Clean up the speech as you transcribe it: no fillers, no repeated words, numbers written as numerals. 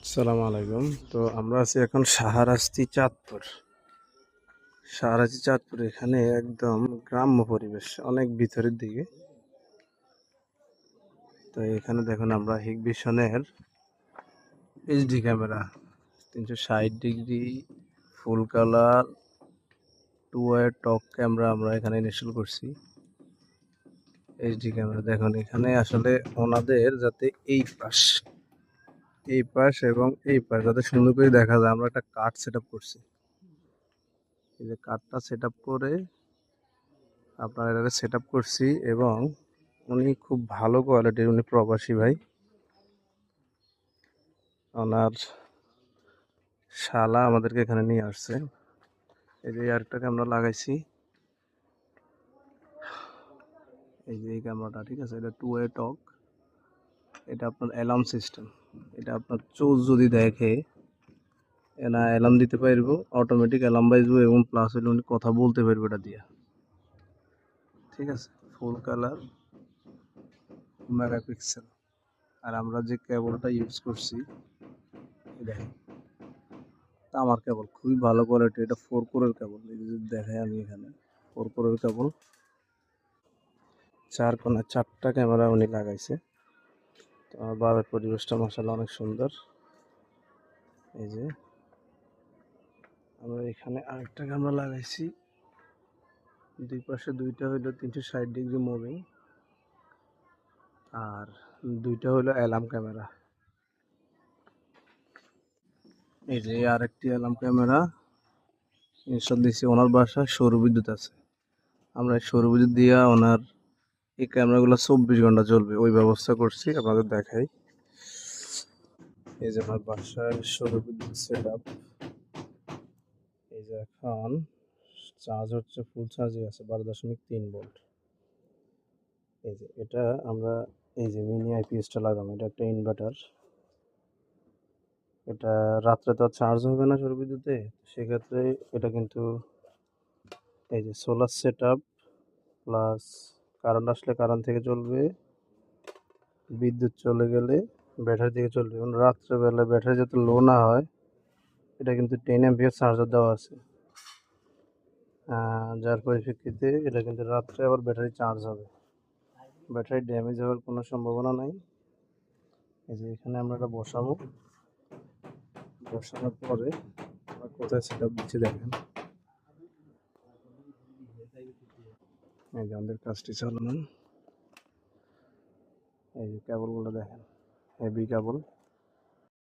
আসসালামু আলাইকুম। তো আমরা আছি এখন শাহরাস্তি চাঁদপুর। শাহরাস্তি চাঁদপুর এখানে একদম গ্রাম্য পরিবেশ, অনেক ভিতরের দিকে। তো এখানে দেখুন আমরা হিগবিশনের HD camera 360 degree full colour 2 way talk camera আমরা এখানে ইনস্টল করছি। এইচডি ক্যামেরা দেখুন এখানে আসলে ওনাদের যাতে এই পাশ এবং এই পাশ যাতে সুন্দর করে দেখা যায়, আমরা একটা কাঠ সেট আপ করছি। এই যে কাঠটা সেট আপ করে আপনার এটাকে সেট আপ করছি, এবং উনি খুব ভালো কোয়ালিটির, উনি প্রবাসী ভাই, ওনার শালা আমাদেরকে এখানে নিয়ে আসছে। এই যে আরেকটা ক্যামেরা লাগাইছি, এই যে এই ক্যামেরাটা, ঠিক আছে, এটা 2 ওয়ে টক। এটা আপনার অ্যালার্ম সিস্টেম, এটা আপনার চোখ যদি দেখে এনা অ্যালার্ম দিতে পারবো, অটোমেটিক অ্যালার্ম বাজবো, এবং প্লাস হলে উনি কথা বলতে পারবো এটা দিয়া, ঠিক আছে। Full colour, megapixel. আর আমরা যে কেবলটা ইউজ করছি দেখেন, আমার কেবল খুবই ভালো কোয়ালিটি, এটা 4 কোরের কেবল। এই যে দেখাই আমি এখানে 4 কোরের কেবল, 4 কোণা 4টা ক্যামেরা উনি লাগাইছে। তো আমার বাড়ির পরিবেশটা মাশাআল্লাহ অনেক সুন্দর। এই যে আমরা এখানে আরেকটা ক্যামেরা লাগাইছি, দুই পাশে দুইটা হইলো 360 ডিগ্রি মুভিং, আর দুইটা হইলো অ্যালার্ম ক্যামেরা। এই যে আরেকটি অ্যালার্ম ক্যামেরা ইনস্টল দিয়েছি। ওনার বাসায় সৌরবিদ্যুৎ আছে, আমরা সৌরবিদ্যুৎ দিয়া ওনার এই ক্যামেরাগুলো 24 ঘন্টা চলবে ওই ব্যবস্থা করছি, আপনাদের দেখাই। এই যে আমার বাসায় সৌরবিদ্যুৎ সেট আপ। এই যে এখন চার্জ হচ্ছে, ফুল চার্জে আছে 12.3 ভোল্ট। এই যে এটা আমরা এই যে মিনি আইপিএসটা লাগানো, এটা একটা ইনভার্টার। এটা রাত্রে তো চার্জ হবে না সৌরবিদ্যুতে, সেক্ষেত্রে এটা কিন্তু এই যে solar set up plus current আসলে কারেন্ট থেকে চলবে, বিদ্যুৎ চলে গেলে ব্যাটারি থেকে চলবে। এবং রাত্রেবেলা ব্যাটারি যাতে লো না হয়, এটা কিন্তু 10 অ্যাম্পিয়ার চার্জার দেওয়া আছে, যার পরিপ্রেক্ষিতে এটা কিন্তু রাত্রে আবার ব্যাটারি চার্জ হবে, ব্যাটারি ড্যামেজ হওয়ার কোনো সম্ভাবনা নাই। এই যে এখানে আমরা এটা বসাবো, বসানোর পরে আমরা কোথায় সেট আপ দিচ্ছি দেখেন। এই যে আমাদের কাজটি চালানো, এই যে কেবলগুলো দেখেন, হেভি কেবল।